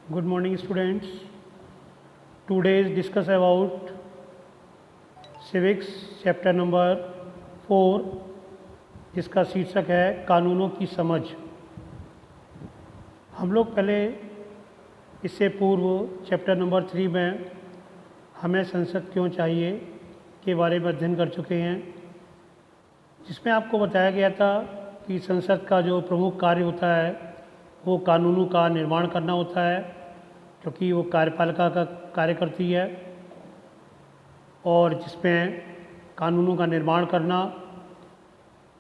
Good morning, students. Today is discuss about civics chapter number 4 जिसका शीर्षक है कानूनों की समझ। हम लोग पहले इससे पूर्व चैप्टर नंबर 3 में हमें संसद क्यों चाहिए के बारे में अध्ययन कर चुके हैं, जिसमें आपको बताया गया था कि संसद का जो प्रमुख कार्य होता है वो कानूनों का निर्माण करना होता है, क्योंकि वो कार्यपालिका का कार्य करती है और जिसमें कानूनों का निर्माण करना।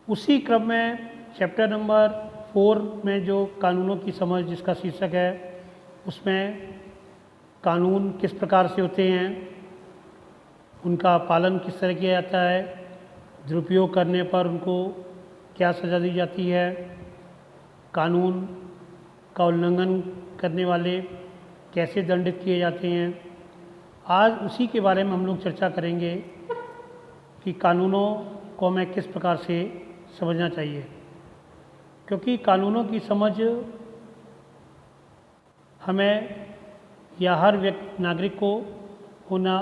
उसी क्रम में चैप्टर नंबर 4 में जो कानूनों की समझ जिसका शीर्षक है, उसमें कानून किस प्रकार से होते हैं, उनका पालन किस तरह किया जाता है, दुरुपयोग करने पर उनको क्या सज़ा दी जाती है, कानून का उल्लंघन करने वाले कैसे दंडित किए जाते हैं। आज उसी के बारे में हम लोग चर्चा करेंगे कि कानूनों को हमें किस प्रकार से समझना चाहिए, क्योंकि कानूनों की समझ हमें या हर व्यक्ति नागरिक को होना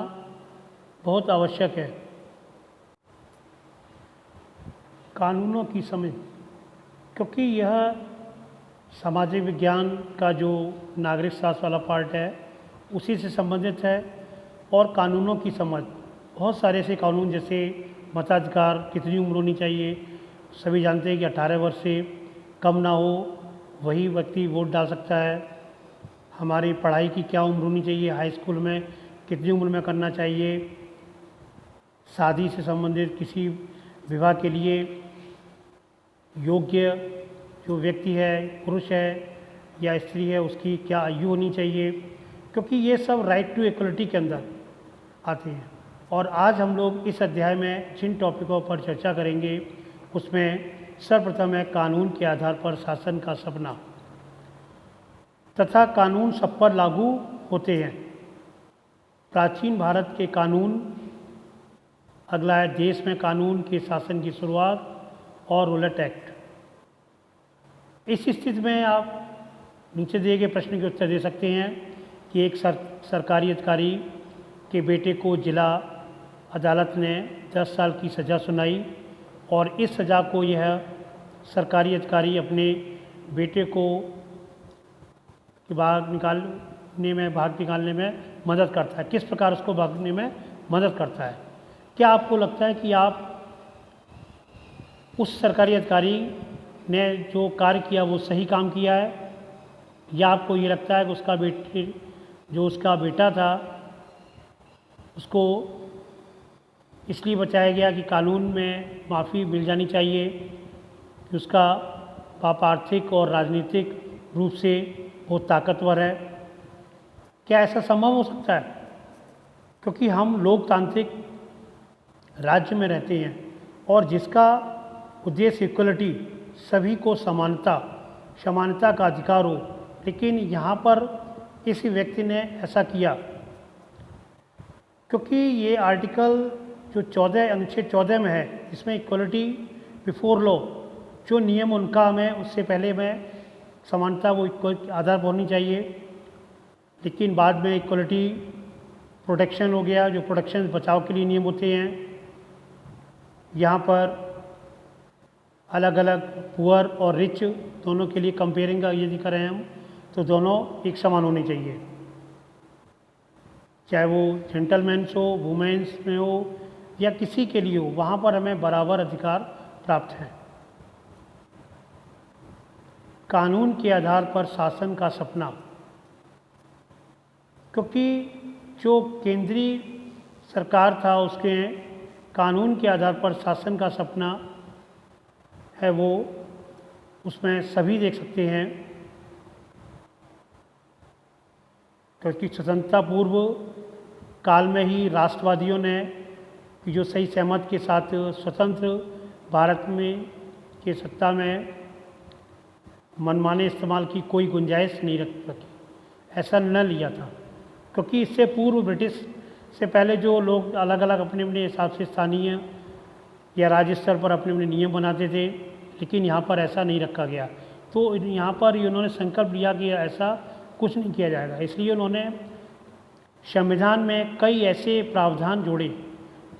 बहुत आवश्यक है। कानूनों की समझ, क्योंकि यह सामाजिक विज्ञान का जो नागरिक शास्त्र वाला पार्ट है उसी से संबंधित है। और कानूनों की समझ, बहुत सारे ऐसे कानून जैसे मताधिकार कितनी उम्र होनी चाहिए, सभी जानते हैं कि 18 वर्ष से कम ना हो वही व्यक्ति वोट डाल सकता है। हमारी पढ़ाई की क्या उम्र होनी चाहिए, हाई स्कूल में कितनी उम्र में करना चाहिए, शादी से संबंधित किसी विवाह के लिए योग्य जो व्यक्ति है, पुरुष है या स्त्री है, उसकी क्या आयु होनी चाहिए, क्योंकि ये सब राइट टू इक्वलिटी के अंदर आते हैं। और आज हम लोग इस अध्याय में जिन टॉपिकों पर चर्चा करेंगे उसमें सर्वप्रथम है कानून के आधार पर शासन का सपना तथा कानून सब पर लागू होते हैं। प्राचीन भारत के कानून, अगला है देश में कानून के शासन की शुरुआत और रूलेट एक्ट। इस स्थिति में आप नीचे दिए गए प्रश्न के उत्तर दे सकते हैं कि एक सरकारी अधिकारी के बेटे को जिला अदालत ने 10 साल की सज़ा सुनाई और इस सज़ा को यह सरकारी अधिकारी अपने बेटे को भाग निकालने में मदद करता है। किस प्रकार उसको भागने में मदद करता है? क्या आपको लगता है कि आप उस सरकारी अधिकारी ने जो कार्य किया वो सही काम किया है, या आपको ये लगता है कि उसका बेटा था उसको इसलिए बचाया गया कि कानून में माफ़ी मिल जानी चाहिए कि उसका बाप आर्थिक और राजनीतिक रूप से बहुत ताकतवर है? क्या ऐसा संभव हो सकता है? क्योंकि हम लोकतांत्रिक राज्य में रहते हैं और जिसका उद्देश्य इक्वलिटी, सभी को समानता का अधिकार हो, लेकिन यहाँ पर इस व्यक्ति ने ऐसा किया क्योंकि ये आर्टिकल जो 14 अनुच्छेद 14 में है, इसमें इक्वलिटी बिफोर लॉ जो नियम उनका हमें उससे पहले में समानता वो आधार पर होनी चाहिए, लेकिन बाद में इक्वलिटी प्रोटेक्शन हो गया, जो प्रोटेक्शन बचाव के लिए नियम होते हैं। यहाँ पर अलग अलग पुअर और रिच दोनों के लिए कंपेयरिंग का यदि करें हम, तो दोनों एक समान होने चाहिए, चाहे वो जेंटलमैन्स हो, वुमेन्स में हो या किसी के लिए हो, वहाँ पर हमें बराबर अधिकार प्राप्त है। कानून के आधार पर शासन का सपना, क्योंकि जो केंद्रीय सरकार था उसके कानून के आधार पर शासन का सपना है, वो उसमें सभी देख सकते हैं, क्योंकि स्वतंत्रता पूर्व काल में ही राष्ट्रवादियों ने जो सही सहमत के साथ स्वतंत्र भारत में के सत्ता में मनमाने इस्तेमाल की कोई गुंजाइश नहीं रखी, ऐसा निर्णय लिया था। क्योंकि इससे पूर्व ब्रिटिश से पहले जो लोग अलग अलग अपने अपने हिसाब से स्थानीय या राज्य स्तर पर अपने अपने नियम बनाते थे, लेकिन यहाँ पर ऐसा नहीं रखा गया। तो यहाँ पर इन्होंने संकल्प लिया कि ऐसा कुछ नहीं किया जाएगा। इसलिए उन्होंने संविधान में कई ऐसे प्रावधान जोड़े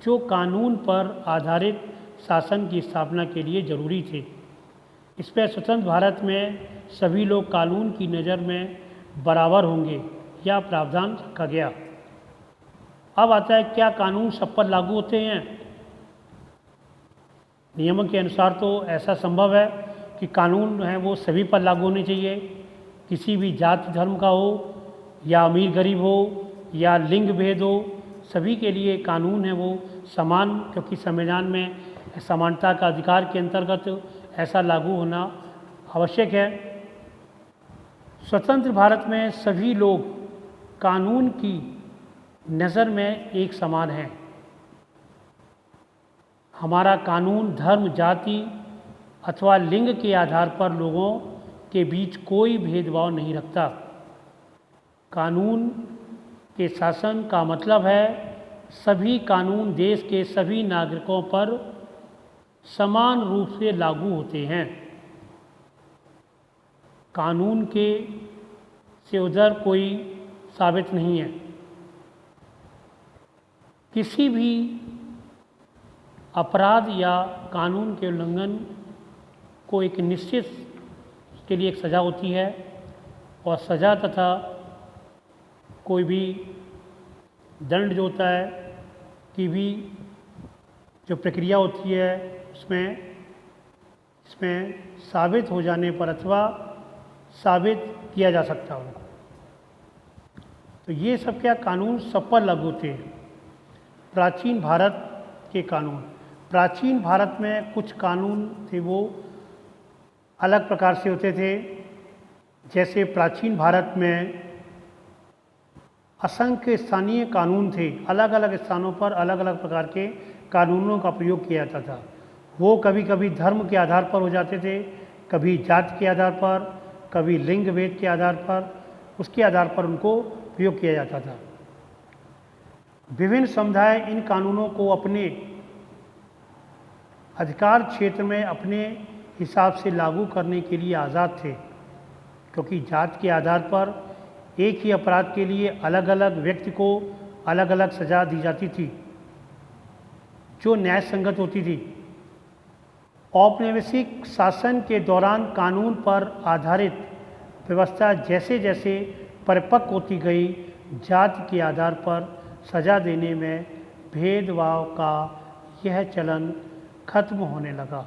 जो कानून पर आधारित शासन की स्थापना के लिए ज़रूरी थे। इस पर स्वतंत्र भारत में सभी लोग कानून की नज़र में बराबर होंगे, यह प्रावधान रखा गया। अब आता है, क्या कानून सब पर लागू होते हैं? नियमों के अनुसार तो ऐसा संभव है कि कानून है वो सभी पर लागू होने चाहिए, किसी भी जाति धर्म का हो या अमीर गरीब हो या लिंग भेद हो, सभी के लिए कानून है वो समान, क्योंकि संविधान में समानता का अधिकार के अंतर्गत ऐसा लागू होना आवश्यक है। स्वतंत्र भारत में सभी लोग कानून की नज़र में एक समान हैं। हमारा कानून धर्म, जाति अथवा लिंग के आधार पर लोगों के बीच कोई भेदभाव नहीं रखता। कानून के शासन का मतलब है सभी कानून देश के सभी नागरिकों पर समान रूप से लागू होते हैं। कानून के से उधर कोई साबित नहीं है। किसी भी अपराध या कानून के उल्लंघन को एक निश्चित के लिए एक सज़ा होती है, और सज़ा तथा कोई भी दंड जो होता है कि भी जो प्रक्रिया होती है इसमें साबित हो जाने पर अथवा साबित किया जा सकता है उनको। तो ये सब क्या कानून सब पर लागू होते हैं। प्राचीन भारत के कानून, प्राचीन भारत में कुछ कानून थे वो अलग प्रकार से होते थे। जैसे प्राचीन भारत में असंख्य स्थानीय कानून थे, अलग अलग स्थानों पर अलग अलग प्रकार के कानूनों का प्रयोग किया जाता था। वो कभी कभी धर्म के आधार पर हो जाते थे, कभी जाति के आधार पर, कभी लिंग भेद के आधार पर, उसके आधार पर उनको प्रयोग किया जाता था। विभिन्न समुदाय इन कानूनों को अपने अधिकार क्षेत्र में अपने हिसाब से लागू करने के लिए आज़ाद थे, क्योंकि जाति के आधार पर एक ही अपराध के लिए अलग अलग व्यक्ति को अलग अलग सज़ा दी जाती थी जो न्याय संगत होती थी। औपनिवेशिक शासन के दौरान कानून पर आधारित व्यवस्था जैसे जैसे परिपक्व होती गई, जाति के आधार पर सज़ा देने में भेदभाव का यह चलन खत्म होने लगा।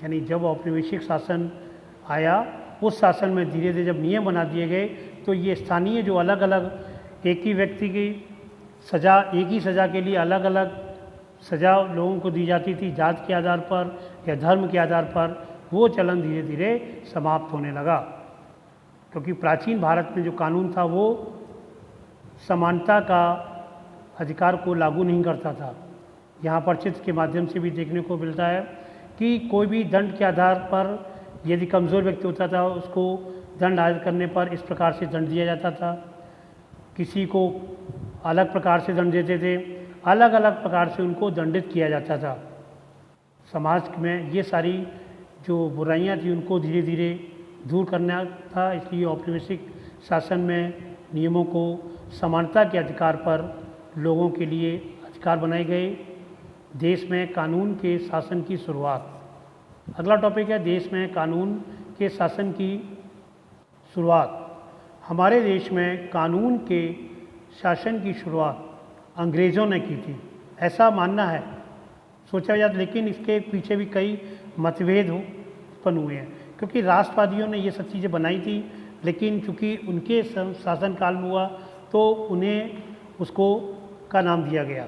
यानी जब औपनिवेशिक शासन आया, उस शासन में धीरे धीरे जब नियम बना दिए गए, तो ये स्थानीय जो अलग अलग एक ही व्यक्ति की सज़ा, एक ही सज़ा के लिए अलग अलग सज़ा लोगों को दी जाती थी जाति के आधार पर या धर्म के आधार पर, वो चलन धीरे धीरे समाप्त होने लगा। क्योंकि प्राचीन भारत में जो कानून था वो समानता का अधिकार को लागू नहीं करता था। यहाँ पर चित्र के माध्यम से भी देखने को मिलता है कि कोई भी दंड के आधार पर यदि कमज़ोर व्यक्ति होता था, उसको दंड आयद करने पर इस प्रकार से दंड दिया जाता था। किसी को अलग प्रकार से दंड देते थे, अलग अलग प्रकार से उनको दंडित किया जाता था। समाज में ये सारी जो बुराइयां थी उनको धीरे धीरे दूर करना था। इसलिए औपनिवेशिक शासन में नियमों को समानता के अधिकार पर लोगों के लिए अधिकार बनाए गए। देश में कानून के शासन की शुरुआत। अगला टॉपिक है देश में कानून के शासन की शुरुआत। हमारे देश में कानून के शासन की शुरुआत अंग्रेज़ों ने की थी, ऐसा मानना है, सोचा जाता। लेकिन इसके पीछे भी कई मतभेद उत्पन्न हुए हैं, क्योंकि राष्ट्रवादियों ने ये सब चीज़ें बनाई थी, लेकिन चूँकि उनके शासनकाल में हुआ तो उन्हें उसको का नाम दिया गया।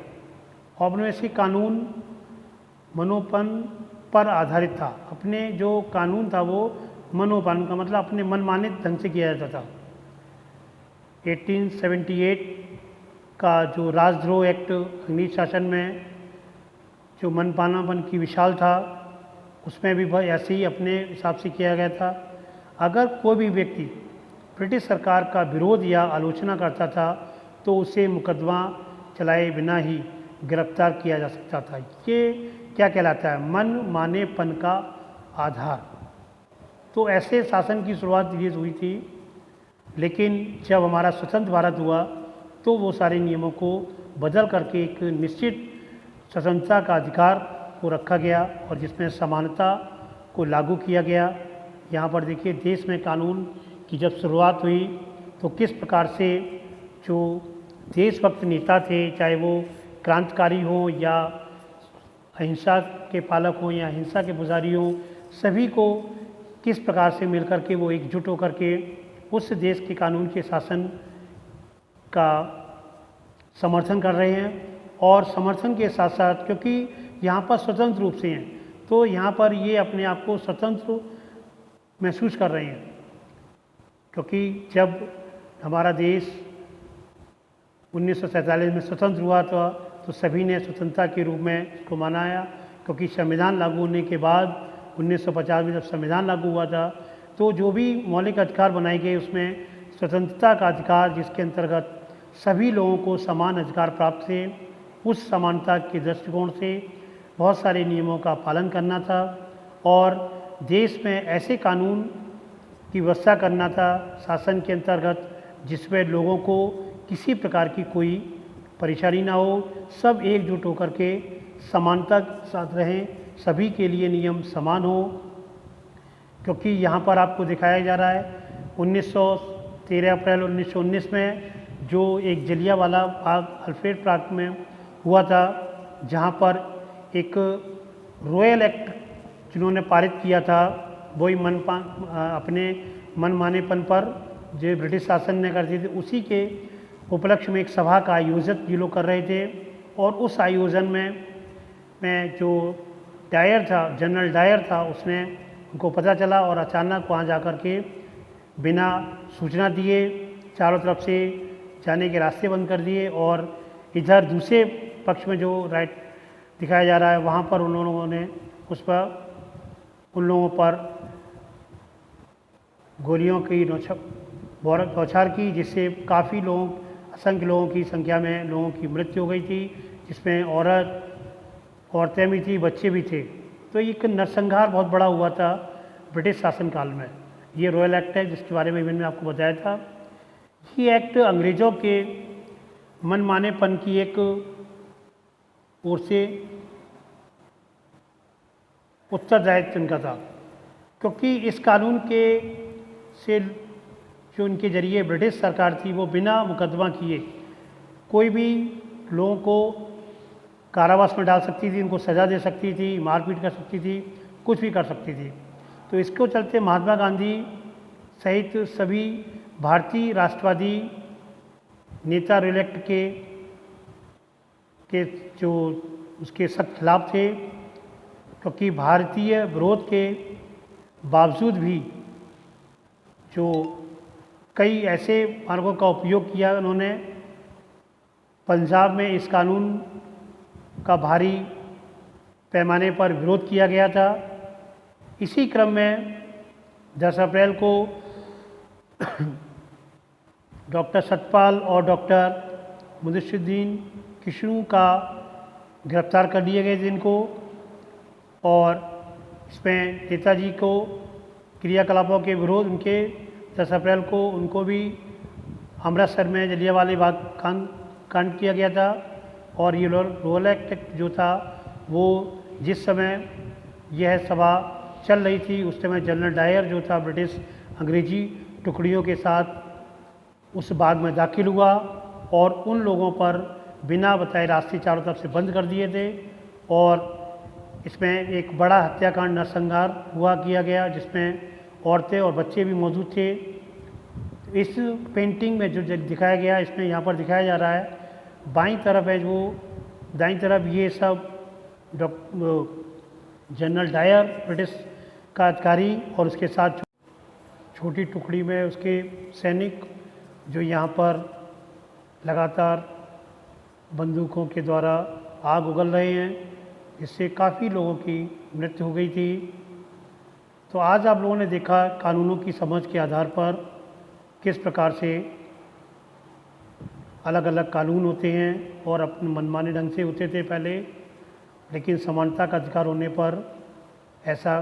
औपनिवेशिक कानून मनोपन पर आधारित था। अपने जो कानून था वो मनोपन का मतलब अपने मनमाने ढंग से किया जाता था। 1878 का जो राजद्रोह एक्ट अंग्रेज शासन में जो मनमानापन की विशाल था, उसमें भी ऐसे ही अपने हिसाब से किया गया था। अगर कोई भी व्यक्ति ब्रिटिश सरकार का विरोध या आलोचना करता था तो उसे मुकदमा चलाए बिना ही गिरफ्तार किया जा सकता था। ये क्या कहलाता है? मन मानेपन का आधार। तो ऐसे शासन की शुरुआत धीरे हुई थी। लेकिन जब हमारा स्वतंत्र भारत हुआ तो वो सारे नियमों को बदल करके एक निश्चित स्वतंत्रता का अधिकार को रखा गया और जिसमें समानता को लागू किया गया। यहाँ पर देखिए देश में कानून की जब शुरुआत हुई तो किस प्रकार से जो देशभक्त नेता थे, चाहे वो क्रांतिकारी हों या अहिंसा के पालक हों या हिंसा के पुजारी हों, सभी को किस प्रकार से मिलकर के वो एकजुट होकर के उस देश के कानून के शासन का समर्थन कर रहे हैं। और समर्थन के साथ साथ क्योंकि यहाँ पर स्वतंत्र रूप से हैं तो यहाँ पर ये अपने आप को स्वतंत्र महसूस कर रहे हैं, क्योंकि जब हमारा देश 1947 में स्वतंत्र हुआ था तो सभी ने स्वतंत्रता के रूप में इसको मनाया, क्योंकि संविधान लागू होने के बाद 1950 में जब संविधान लागू हुआ था तो जो भी मौलिक अधिकार बनाए गए उसमें स्वतंत्रता का अधिकार, जिसके अंतर्गत सभी लोगों को समान अधिकार प्राप्त थे, उस समानता के दृष्टिकोण से बहुत सारे नियमों का पालन करना था और देश में ऐसे कानून की व्यवस्था करना था शासन के अंतर्गत जिसमें लोगों को किसी प्रकार की कोई परेशानी ना हो, सब एकजुट होकर के समानता के साथ रहें, सभी के लिए नियम समान हो। क्योंकि यहाँ पर आपको दिखाया जा रहा है 13 अप्रैल 1919 में जो एक जलियांवाला बाग अल्फ्रेड पार्क में हुआ था, जहाँ पर एक रॉयल एक्ट जिन्होंने पारित किया था वही अपने मनमानेपन पर जो ब्रिटिश शासन ने कर दी थी, उसी के उपलक्ष्य में एक सभा का आयोजन ये लोग कर रहे थे। और उस आयोजन में जो डायर था, जनरल डायर था, उसने उनको पता चला और अचानक वहाँ जा कर के बिना सूचना दिए चारों तरफ से जाने के रास्ते बंद कर दिए और इधर दूसरे पक्ष में जो राइट दिखाया जा रहा है वहाँ पर उन लोगों ने उन लोगों पर गोलियों की बौछार की, जिससे काफ़ी लोग, असंख्य लोगों की संख्या में लोगों की मृत्यु हो गई थी, जिसमें औरतें भी थी, बच्चे भी थे। तो एक नरसंहार बहुत बड़ा हुआ था ब्रिटिश शासनकाल में। ये रॉयल एक्ट है जिसके बारे में मैंने आपको बताया था। ये एक्ट अंग्रेज़ों के मनमानेपन की एक ओर से उत्तरदायित्व इनका था, क्योंकि इस कानून के से जो इनके जरिए ब्रिटिश सरकार थी वो बिना मुकदमा किए कोई भी लोगों को कारावास में डाल सकती थी, इनको सज़ा दे सकती थी, मारपीट कर सकती थी, कुछ भी कर सकती थी। तो इसको चलते महात्मा गांधी सहित सभी भारतीय राष्ट्रवादी नेता रॉयल एक्ट के जो उसके सख्त खिलाफ थे, क्योंकि भारतीय विरोध के बावजूद भी जो कई ऐसे मार्गों का उपयोग किया उन्होंने। पंजाब में इस कानून का भारी पैमाने पर विरोध किया गया था। इसी क्रम में 10 अप्रैल को डॉक्टर सतपाल और डॉक्टर मुदस्सिरुद्दीन किशनू का गिरफ्तार कर लिए गए थे इनको, और इसमें नेताजी को क्रियाकलापों के विरोध उनके 10 अप्रैल को उनको भी अमृतसर में जलियांवाला बाग कांड किया गया था। और ये रॉयल एक्ट जो था वो जिस समय यह सभा चल रही थी उस समय जनरल डायर जो था ब्रिटिश अंग्रेजी टुकड़ियों के साथ उस बाग में दाखिल हुआ और उन लोगों पर बिना बताए रास्ते चारों तरफ से बंद कर दिए थे। और इसमें एक बड़ा हत्याकांड नरसंहार किया गया जिसमें औरतें और बच्चे भी मौजूद थे। इस पेंटिंग में जो दिखाया गया, इसमें यहाँ पर दिखाया जा रहा है, बाईं तरफ है जो, दाईं तरफ ये सब जनरल डायर ब्रिटिश का अधिकारी और उसके साथ छोटी टुकड़ी में उसके सैनिक जो यहाँ पर लगातार बंदूकों के द्वारा आग उगल रहे हैं, जिससे काफ़ी लोगों की मृत्यु हो गई थी। तो आज आप लोगों ने देखा कानूनों की समझ के आधार पर किस प्रकार से अलग अलग कानून होते हैं और अपने मनमाने ढंग से होते थे पहले, लेकिन समानता का अधिकार होने पर ऐसा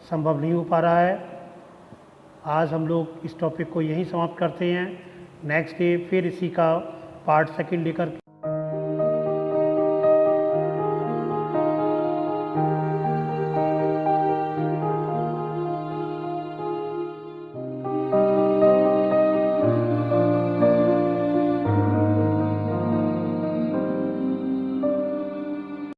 संभव नहीं हो पा रहा है। आज हम लोग इस टॉपिक को यहीं समाप्त करते हैं। नेक्स्ट डे फिर इसी का पार्ट सेकंड लेकर